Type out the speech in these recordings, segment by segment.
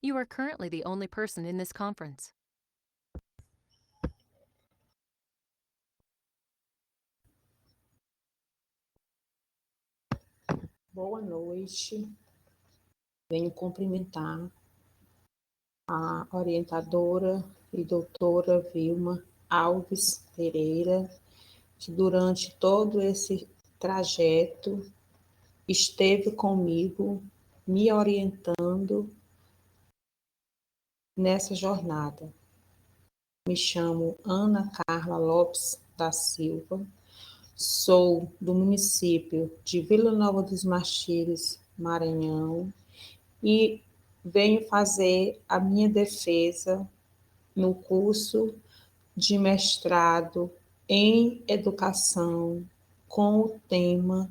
You are currently the only person in this conference. Boa noite. Venho cumprimentar a orientadora e doutora Vilma Alves Pereira, que durante todo esse trajeto esteve comigo, me orientando nessa jornada. Me chamo Ana Carla Lopes da Silva, sou do município de Vila Nova dos Martírios, Maranhão, e venho fazer a minha defesa no curso de mestrado em educação com o tema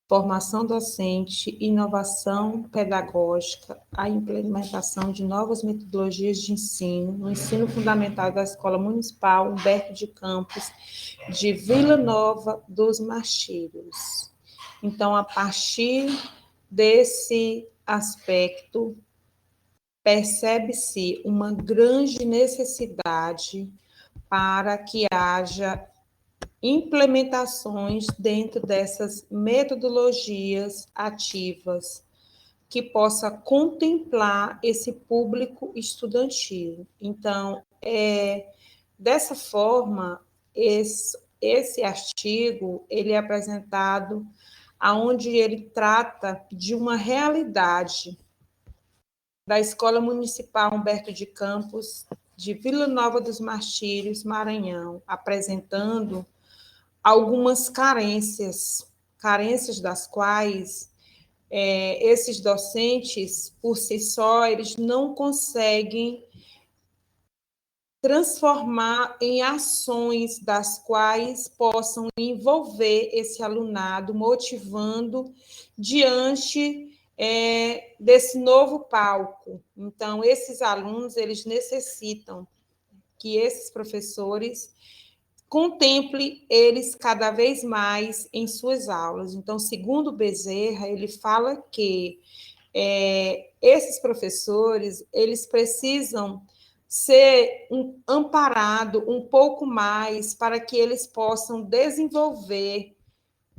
Formação docente, inovação pedagógica, a implementação de novas metodologias de ensino no ensino fundamental da Escola Municipal Humberto de Campos, de Vila Nova dos Martírios. Então, a partir desse aspecto, percebe-se uma grande necessidade para que haja implementações dentro dessas metodologias ativas que possa contemplar esse público estudantil. Então, dessa forma, esse artigo ele é apresentado aonde ele trata de uma realidade da Escola Municipal Humberto de Campos, de Vila Nova dos Martírios, Maranhão, apresentando algumas carências das quais esses docentes, por si só, eles não conseguem transformar em ações das quais possam envolver esse alunado, motivando diante desse novo palco. Então, esses alunos, eles necessitam que esses professores contemple eles cada vez mais em suas aulas. Então, segundo Bezerra, ele fala que esses professores, eles precisam ser amparados um pouco mais para que eles possam desenvolver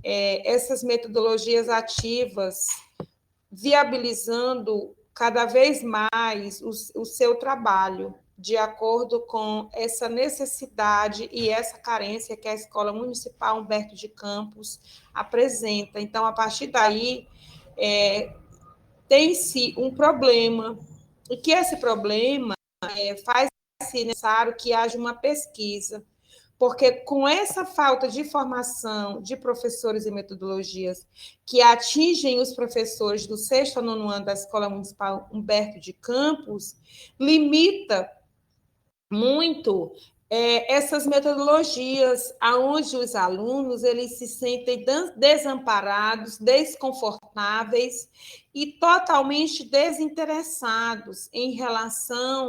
essas metodologias ativas, viabilizando cada vez mais o seu trabalho, de acordo com essa necessidade e essa carência que a Escola Municipal Humberto de Campos apresenta. Então, a partir daí, tem-se um problema, e que esse problema faz-se necessário que haja uma pesquisa, porque com essa falta de formação de professores e metodologias que atingem os professores do sexto ao nono ano da Escola Municipal Humberto de Campos, limita muito essas metodologias, aonde os alunos eles se sentem desamparados, desconfortáveis e totalmente desinteressados em relação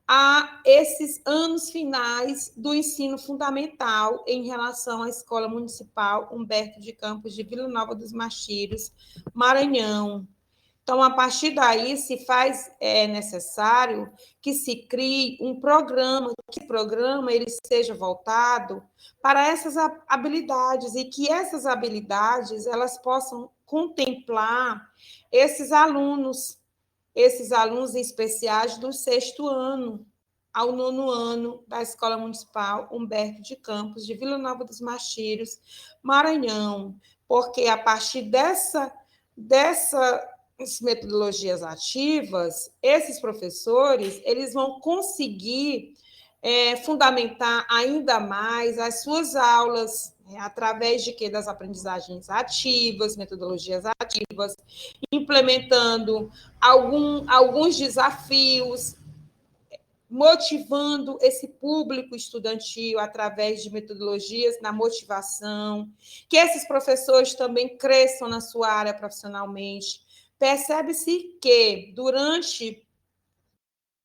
a esses anos finais do ensino fundamental em relação à Escola Municipal Humberto de Campos de Vila Nova dos Martírios, Maranhão. Então, a partir daí, se faz necessário que se crie um programa, que esse programa ele seja voltado para essas habilidades e que essas habilidades elas possam contemplar esses alunos especiais do sexto ano ao nono ano da Escola Municipal Humberto de Campos, de Vila Nova dos Martírios, Maranhão, porque a partir dessas metodologias ativas, esses professores eles vão conseguir fundamentar ainda mais as suas aulas, através de quê? Das aprendizagens ativas, metodologias ativas, implementando alguns desafios, motivando esse público estudantil através de metodologias na motivação, que esses professores também cresçam na sua área profissionalmente. Percebe-se que, durante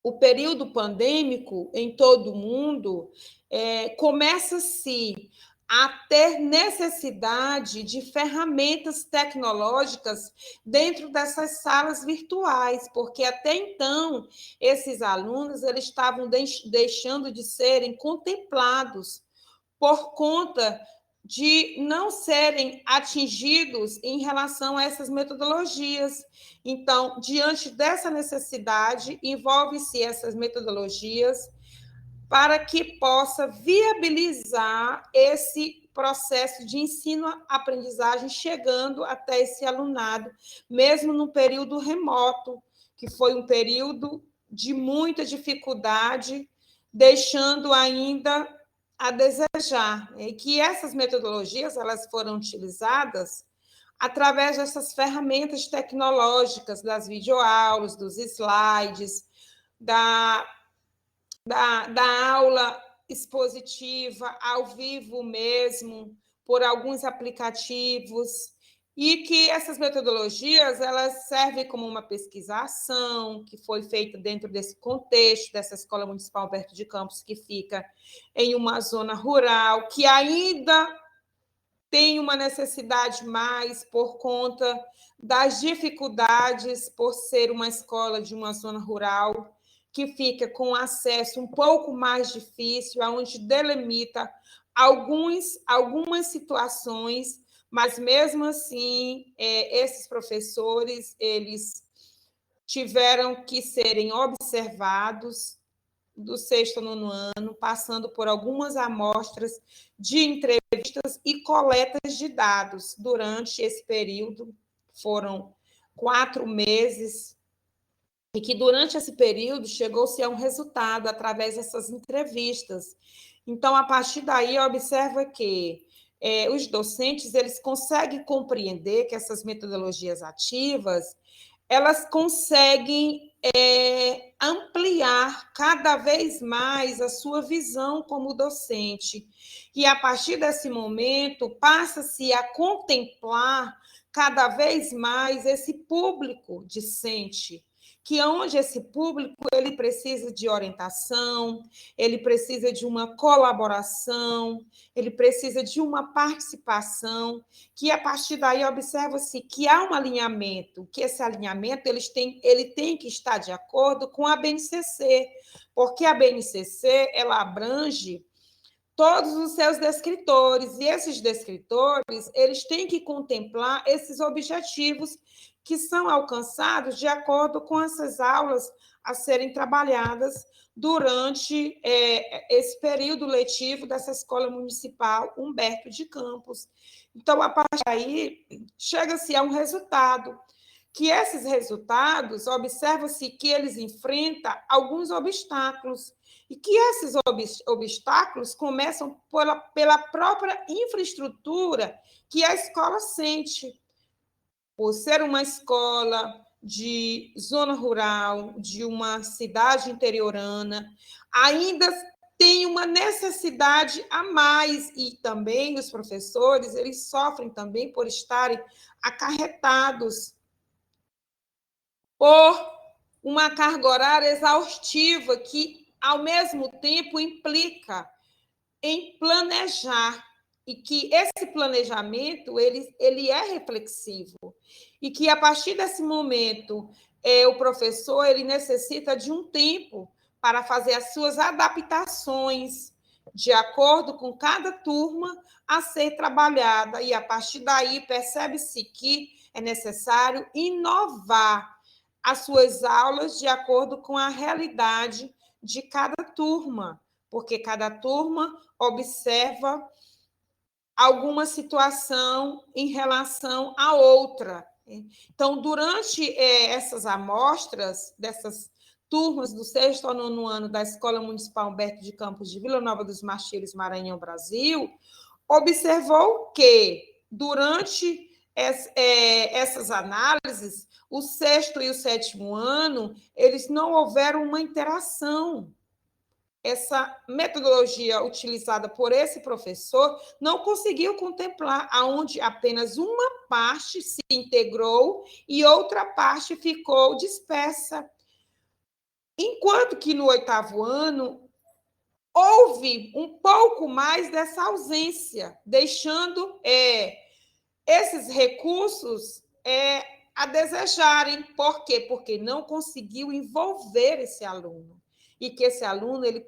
o período pandêmico, em todo o mundo, começa-se a ter necessidade de ferramentas tecnológicas dentro dessas salas virtuais, porque até então esses alunos eles estavam deixando de serem contemplados por conta de não serem atingidos em relação a essas metodologias. Então, diante dessa necessidade, envolve-se essas metodologias para que possa viabilizar esse processo de ensino-aprendizagem chegando até esse alunado, mesmo no período remoto, que foi um período de muita dificuldade, deixando ainda a desejar, e que essas metodologias elas foram utilizadas através dessas ferramentas tecnológicas, das videoaulas, dos slides, da da aula expositiva, ao vivo mesmo, por alguns aplicativos, e que essas metodologias elas servem como uma pesquisação que foi feita dentro desse contexto dessa Escola Municipal Alberto de Campos, que fica em uma zona rural, que ainda tem uma necessidade mais por conta das dificuldades por ser uma escola de uma zona rural, que fica com acesso um pouco mais difícil, onde delimita algumas situações, mas mesmo assim, esses professores eles tiveram que serem observados do sexto ao nono ano, passando por algumas amostras de entrevistas e coletas de dados durante esse período. Foram 4 meses, e que durante esse período chegou-se a um resultado através dessas entrevistas. Então, a partir daí, observa que os docentes eles conseguem compreender que essas metodologias ativas elas conseguem ampliar cada vez mais a sua visão como docente. E, a partir desse momento, passa-se a contemplar cada vez mais esse público discente, que onde esse público ele precisa de orientação, ele precisa de uma colaboração, ele precisa de uma participação, que a partir daí observa-se que há um alinhamento, que esse alinhamento ele tem que estar de acordo com a BNCC, porque a BNCC ela abrange todos os seus descritores, e esses descritores eles têm que contemplar esses objetivos que são alcançados de acordo com essas aulas a serem trabalhadas durante esse período letivo dessa Escola Municipal Humberto de Campos. Então, a partir daí, chega-se a um resultado, que esses resultados, observa-se que eles enfrentam alguns obstáculos, e que esses obstáculos começam pela própria infraestrutura que a escola sente, por ser uma escola de zona rural, de uma cidade interiorana, ainda tem uma necessidade a mais, e também os professores eles sofrem também por estarem acarretados por uma carga horária exaustiva que, ao mesmo tempo, implica em planejar, e que esse planejamento ele é reflexivo, e que, a partir desse momento, o professor ele necessita de um tempo para fazer as suas adaptações de acordo com cada turma a ser trabalhada, e, a partir daí, percebe-se que é necessário inovar as suas aulas de acordo com a realidade de cada turma, porque cada turma observa alguma situação em relação à outra. Então, durante essas amostras, dessas turmas do sexto ao nono ano da Escola Municipal Humberto de Campos de Vila Nova dos Martírios, Maranhão, Brasil, observou que, durante essas análises, o sexto e o sétimo ano, eles não houveram uma interação. Essa metodologia utilizada por esse professor não conseguiu contemplar aonde apenas uma parte se integrou e outra parte ficou dispersa. Enquanto que no oitavo ano, houve um pouco mais dessa ausência, deixando esses recursos a desejarem. Por quê? Porque não conseguiu envolver esse aluno. E que esse aluno ele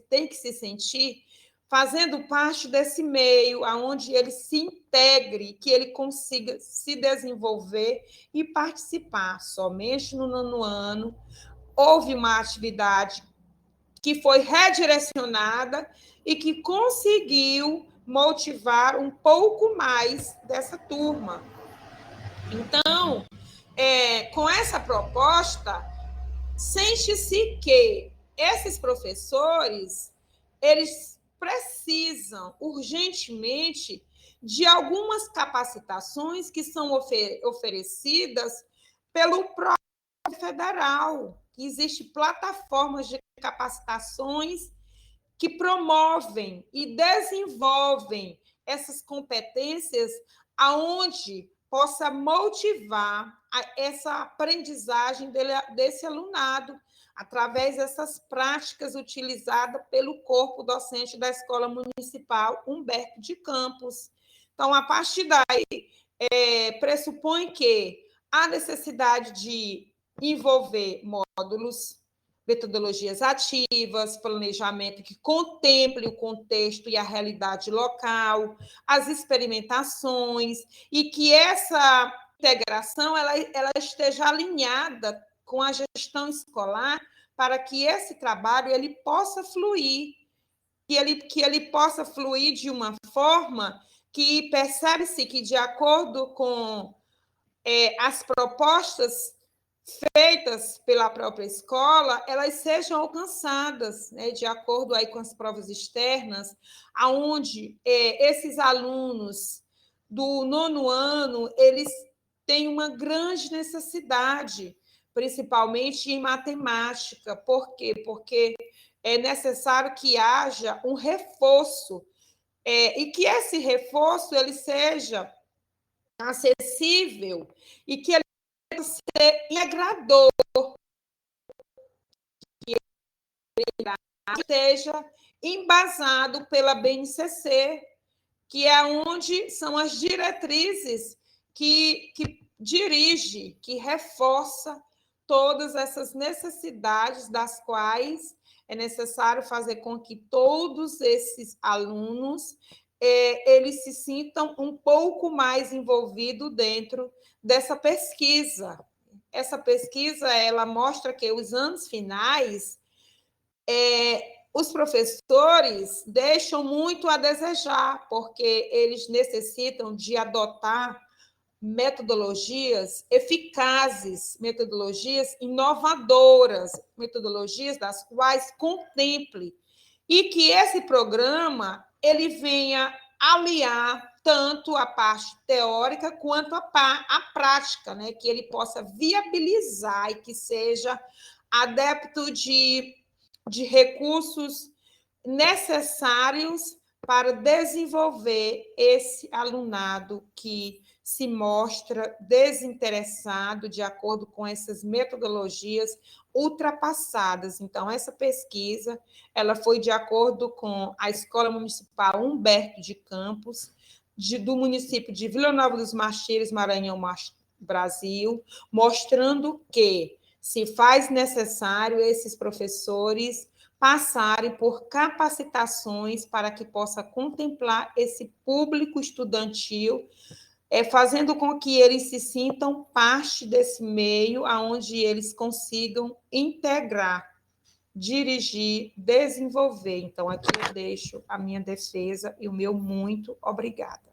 tem que se sentir fazendo parte desse meio, aonde ele se integre, que ele consiga se desenvolver e participar. Somente no nono ano houve uma atividade que foi redirecionada e que conseguiu motivar um pouco mais dessa turma. Então, com essa proposta, sente-se que esses professores, eles precisam urgentemente de algumas capacitações que são oferecidas pelo próprio federal. Existem plataformas de capacitações que promovem e desenvolvem essas competências aonde possa motivar essa aprendizagem desse alunado através dessas práticas utilizadas pelo corpo docente da Escola Municipal Humberto de Campos. Então, a partir daí, pressupõe que há necessidade de envolver módulos, metodologias ativas, planejamento que contemple o contexto e a realidade local, as experimentações, e que essa integração ela esteja alinhada com a gestão escolar para que esse trabalho ele possa fluir, que ele possa fluir de uma forma que percebe-se que, de acordo com as propostas feitas pela própria escola, elas sejam alcançadas, né, de acordo aí com as provas externas, aonde esses alunos do nono ano, eles têm uma grande necessidade, principalmente em matemática. Por quê? Porque é necessário que haja um reforço, e que esse reforço ele seja acessível e que ele ser integrador, que esteja embasado pela BNCC, que é onde são as diretrizes que dirige, que reforça todas essas necessidades das quais é necessário fazer com que todos esses alunos eles se sintam um pouco mais envolvidos dentro dessa pesquisa. Essa pesquisa ela mostra que os anos finais, os professores deixam muito a desejar, porque eles necessitam de adotar metodologias eficazes, metodologias inovadoras, metodologias das quais contemple e que esse programa ele venha aliar tanto a parte teórica quanto a prática, né? Que ele possa viabilizar e que seja adepto de recursos necessários para desenvolver esse alunado que se mostra desinteressado de acordo com essas metodologias ultrapassadas. Então, essa pesquisa ela foi de acordo com a Escola Municipal Humberto de Campos, do município de Vila Nova dos Martírios, Maranhão, Brasil, mostrando que se faz necessário esses professores passarem por capacitações para que possa contemplar esse público estudantil, fazendo com que eles se sintam parte desse meio, aonde eles consigam integrar, dirigir, desenvolver. Então, aqui eu deixo a minha defesa e o meu muito obrigada.